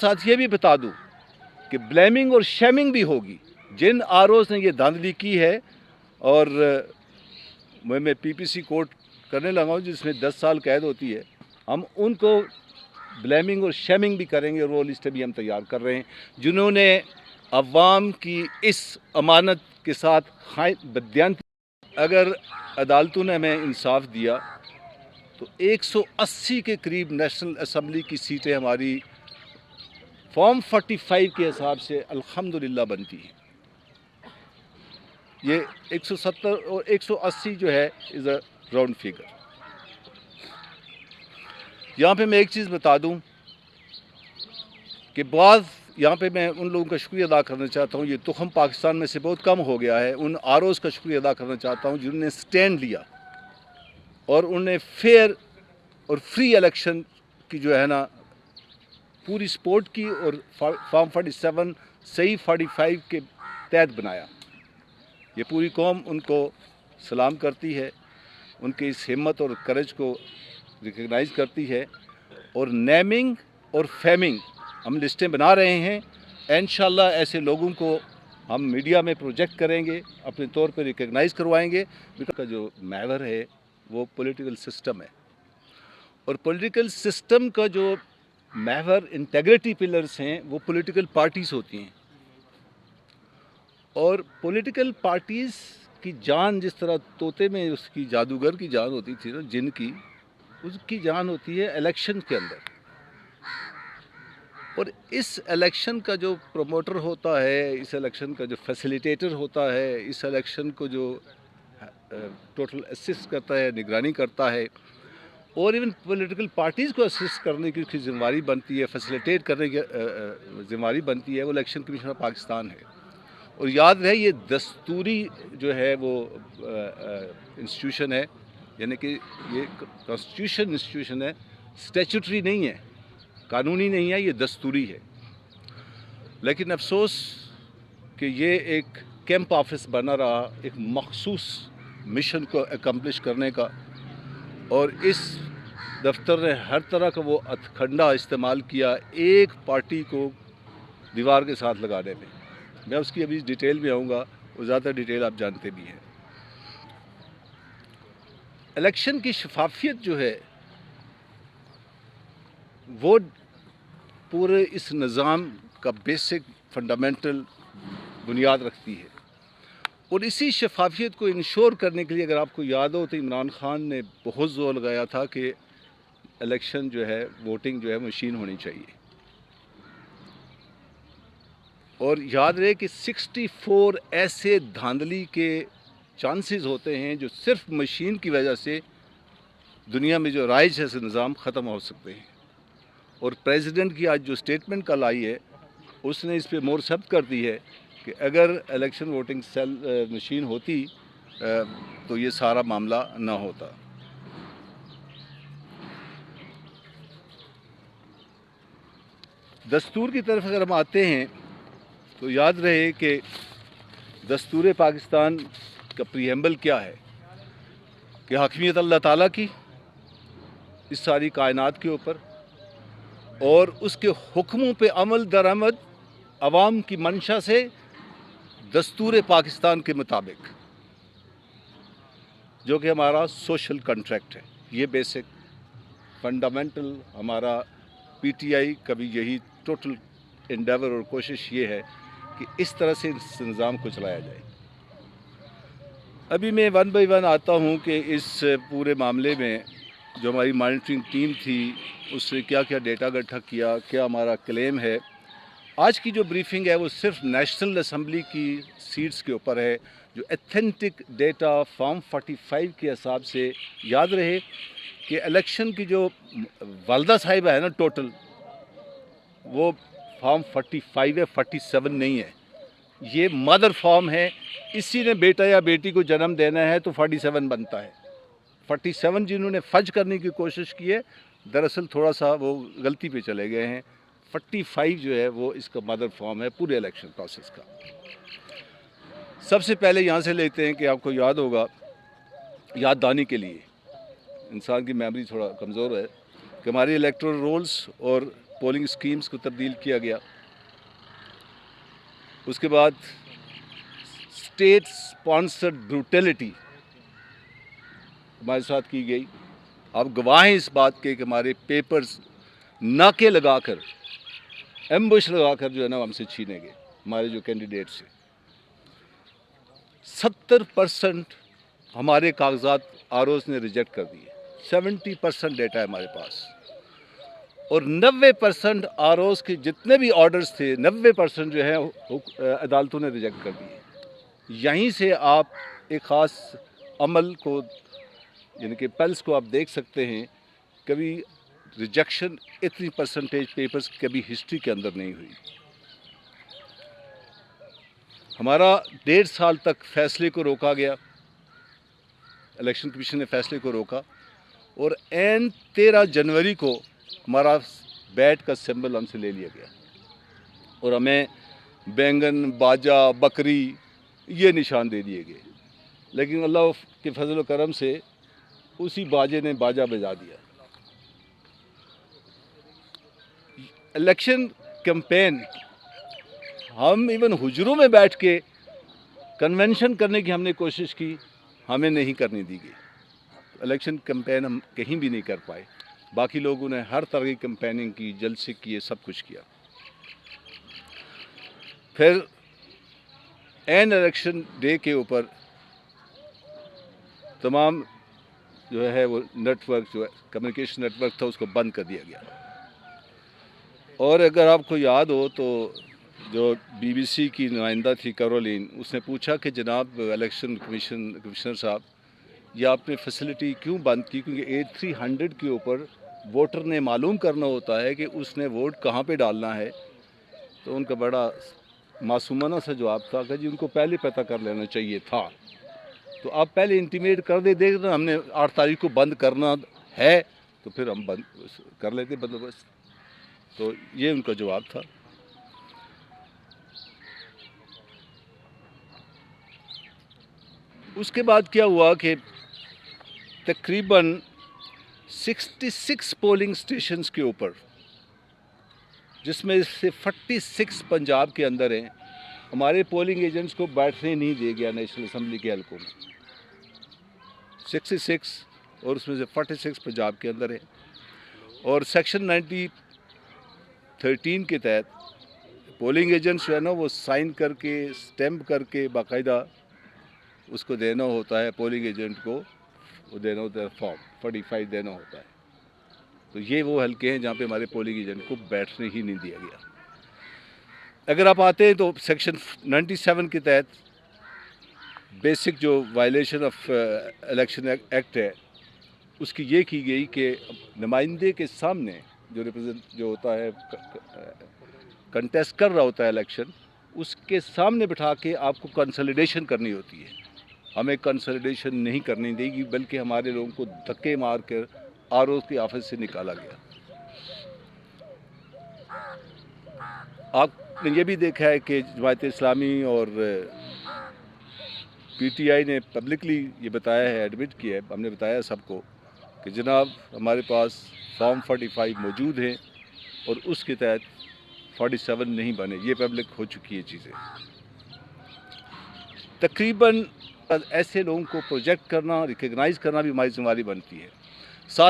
साथ ये भी बता दूं कि ब्लेमिंग और शेमिंग भी होगी। जिन आरओज़ ने ये धांधली की है, और मैं पीपीसी कोर्ट करने लगा हूँ जिसमें 10 साल कैद होती है, हम उनको ब्लेमिंग और शेमिंग भी करेंगे, और वो लिस्टें भी हम तैयार कर रहे हैं जिन्होंने अवाम की इस अमानत के साथ बदयांत। अगर अदालतों ने हमें इंसाफ दिया तो 180 के करीब नेशनल असम्बली की सीटें हमारी फॉर्म 45 के हिसाब से अल्हम्दुलिल्लाह बनती हैं। ये 170 और 180 जो है इज़ अ राउंड फिगर। यहाँ पे मैं एक चीज़ बता दूँ कि यहाँ पे मैं उन लोगों का शुक्रिया अदा करना चाहता हूँ, ये तुखम पाकिस्तान में से बहुत कम हो गया है, उन आरओज़ का शुक्रिया अदा करना चाहता हूँ जिन्होंने स्टैंड लिया और उन्हें फेयर और फ्री इलेक्शन की जो है ना पूरी सपोर्ट की, और फॉर्म 47 सही 45 के तहत बनाया। ये पूरी कौम उनको सलाम करती है, उनकी इस हिम्मत और करेज को रिकग्नाइज़ करती है। और नेमिंग और फेमिंग हम लिस्टें बना रहे हैं। इंशाल्लाह ऐसे लोगों को हम मीडिया में प्रोजेक्ट करेंगे, अपने तौर पर रिकग्नाइज़ करवाएंगे। का जो महवर है वो पॉलिटिकल सिस्टम है, और पॉलिटिकल सिस्टम का जो महवर इंटेग्रिटी पिलर्स हैं वो पॉलिटिकल पार्टीज़ होती हैं। और पॉलिटिकल पार्टीज़ की जान जिस तरह तोते में उसकी जादूगर की जान होती थी ना, जिन की, उसकी जान होती है इलेक्शन के अंदर। और इस इलेक्शन का जो प्रमोटर होता है, इस इलेक्शन का जो फैसिलिटेटर होता है, इस इलेक्शन को जो टोटल असिस्ट करता है, निगरानी करता है, और इवन पॉलिटिकल पार्टीज़ को असिस्ट करने की उसकी जिम्मेदारी बनती है, फैसिलिटेट करने की जिम्मेदारी बनती है, वो इलेक्शन कमीशन ऑफ पाकिस्तान है। और याद रहे ये दस्तूरी जो है वो इंस्टीट्यूशन है, यानी कि ये कॉन्स्टिट्यूशन इंस्टीट्यूशन है, स्टैट्यूटरी नहीं है, कानूनी नहीं है, ये दस्तूरी है। लेकिन अफसोस कि ये एक कैंप ऑफिस बना रहा एक मखसूस मिशन को अकम्प्लिश करने का, और इस दफ्तर ने हर तरह का वो हथकंडा इस्तेमाल किया एक पार्टी को दीवार के साथ लगाने में। मैं उसकी अभी डिटेल में आऊँगा, और ज़्यादा डिटेल आप जानते भी हैं। इलेक्शन की शफाफियत जो है वो पूरे इस निज़ाम का बेसिक फंडामेंटल बुनियाद रखती है। और इसी शफाफियत को इंश्योर करने के लिए अगर आपको याद हो तो इमरान खान ने बहुत ज़ोर लगाया था कि इलेक्शन जो है, वोटिंग जो है मशीन होनी चाहिए। और याद रहे कि 64 ऐसे धांधली के चांसेस होते हैं जो सिर्फ मशीन की वजह से दुनिया में जो राइज है से निज़ाम ख़त्म हो सकते हैं। और प्रेसिडेंट की आज जो स्टेटमेंट कल आई है उसने इस पर मोहर सब्त कर दी है कि अगर इलेक्शन वोटिंग सेल मशीन होती तो ये सारा मामला ना होता। दस्तूर की तरफ अगर हम आते हैं तो याद रहे कि दस्तूर पाकिस्तान का प्रीएम्बल क्या है कि हकीमियत अल्लाह ताला की इस सारी कायनात के ऊपर, और उसके हुक्मों पे अमल दरामद अवाम की मंशा से दस्तूर पाकिस्तान के मुताबिक, जो कि हमारा सोशल कॉन्ट्रैक्ट है। ये बेसिक फंडामेंटल हमारा पीटीआई का भी यही टोटल एंडेवर और कोशिश ये है कि इस तरह से इस निज़ाम को चलाया जाए। अभी मैं वन बाई वन आता हूँ कि इस पूरे मामले में जो हमारी मॉनिटरिंग टीम थी उससे क्या क्या डेटा इकट्ठा किया, क्या हमारा क्लेम है। आज की जो ब्रीफिंग है वो सिर्फ नेशनल असम्बली की सीट्स के ऊपर है, जो एथेंटिक डेटा फॉर्म 45 के हिसाब से। याद रहे कि इलेक्शन की जो वालदा साहिबा है ना, टोटल वो फॉर्म 45 है, 47 नहीं है। ये मदर फॉर्म है, इसी ने बेटा या बेटी को जन्म देना है तो 47 बनता है। 47 जिन्होंने फज करने की कोशिश की है, दरअसल थोड़ा सा वो गलती पे चले गए हैं। 45 जो है वो इसका मदर फॉर्म है पूरे इलेक्शन प्रोसेस का। सबसे पहले यहाँ से लेते हैं कि आपको याद होगा, याददानी के लिए इंसान की मेमोरी थोड़ा कमज़ोर है, कि हमारी इलेक्टोरल रोल्स और پولنگ اسکیمز کو تبدیل کیا گیا. اس کے بعد اسٹیٹ اسپانسرڈ بروٹیلٹی ہمارے ساتھ کی گئی. آپ گواہ ہیں اس بات کے کہ ہمارے پیپرز ناکے لگا کر ایمبوش لگا کر جو ہے نا ہم سے چھینے گئے. ہمارے جو کینڈیڈیٹس ہیں 70% ہمارے کاغذات آروز نے ریجیکٹ کر دیے. 70% ڈیٹا ہے ہمارے پاس, اور 90% آروز کے جتنے بھی آرڈرز تھے 90% جو ہے عدالتوں نے ریجیکٹ کر دیے. یہیں سے آپ ایک خاص عمل کو یعنی کہ پلس کو آپ دیکھ سکتے ہیں. کبھی ریجیکشن اتنی پرسنٹیج پیپرز کبھی ہسٹری کے اندر نہیں ہوئی. ہمارا 1.5 سال تک فیصلے کو روکا گیا, الیکشن کمیشن نے فیصلے کو روکا, اور عین 13 جنوری کو ہمارا بیٹ کا سمبل ہم سے لے لیا گیا, اور ہمیں بینگن, باجا, بکری یہ نشان دے دیے گئے. لیکن اللہ کے فضل و کرم سے اسی باجے نے باجا بجا دیا. الیکشن کیمپین ہم ایون حجروں میں بیٹھ کے کنونشن کرنے کی ہم نے کوشش کی, ہمیں نہیں کرنے دی گئی. الیکشن کیمپین ہم کہیں بھی نہیں کر پائے. باقی لوگوں نے ہر طرح کی کیمپیننگ کی, جلسے کیے, سب کچھ کیا. پھر عین الیکشن ڈے کے اوپر تمام جو ہے وہ نیٹ ورک جو ہے کمیونیکیشن نیٹ ورک تھا اس کو بند کر دیا گیا. اور اگر آپ کو یاد ہو تو جو بی بی سی کی نمائندہ تھی کیرولین, اس نے پوچھا کہ جناب الیکشن کمشنر صاحب یہ آپ نے فیسلٹی کیوں بند کی, کیونکہ 8300 کے اوپر ووٹر نے معلوم کرنا ہوتا ہے کہ اس نے ووٹ کہاں پہ ڈالنا ہے. تو ان کا بڑا معصومانہ سا جواب تھا کہ جی ان کو پہلے پتہ کر لینا چاہیے تھا, تو آپ پہلے انٹیمیٹ کر دے نا ہم نے 8 تاریخ کو بند کرنا ہے تو پھر ہم بند کر لیتے بندوبست. تو یہ ان کا جواب تھا. اس کے بعد کیا ہوا کہ تقریباً 66 پولنگ اسٹیشنز کے اوپر, جس میں سے 46 پنجاب کے اندر ہیں, ہمارے پولنگ ایجنٹس کو بیٹھنے نہیں دیا گیا نیشنل اسمبلی کے حلقوں میں. 66 اور اس میں سے 46 پنجاب کے اندر ہیں. اور سیکشن 13 کے تحت پولنگ ایجنٹس جو ہے نا وہ سائن کر کے اسٹیمپ کر کے باقاعدہ اس کو دینا ہوتا ہے, پولنگ ایجنٹ کو وہ دینا ہوتا ہے فارم 45 دینا ہوتا ہے. تو یہ وہ حلقے ہیں جہاں پہ ہمارے پولنگ ایجنٹ کو بیٹھنے ہی نہیں دیا گیا. اگر آپ آتے ہیں تو سیکشن 97 کے تحت بیسک جو وائلیشن آف الیکشن ایکٹ ہے اس کی یہ کی گئی کہ نمائندے کے سامنے جو ہوتا ہے کنٹیسٹ کر رہا ہوتا ہے الیکشن, اس کے سامنے بٹھا کے آپ کو کنسولیڈیشن کرنی ہوتی ہے. ہمیں کنسولیڈیشن نہیں کرنی دے گی, بلکہ ہمارے لوگوں کو دھکے مار کر آروز کی آفس سے نکالا گیا. آپ نے یہ بھی دیکھا ہے کہ جماعت اسلامی اور پی ٹی آئی نے پبلکلی یہ بتایا ہے, ایڈمٹ کیا ہے, ہم نے بتایا سب کو کہ جناب ہمارے پاس فارم 45 موجود ہیں اور اس کے تحت 47 نہیں بنے. یہ پبلک ہو چکی ہے چیزیں. تقریباً ایسے لوگوں کو پروجیکٹ کرنا, ریکگنائز کرنا بھی ہماری ذمہ داری بنتی ہے. ساتھ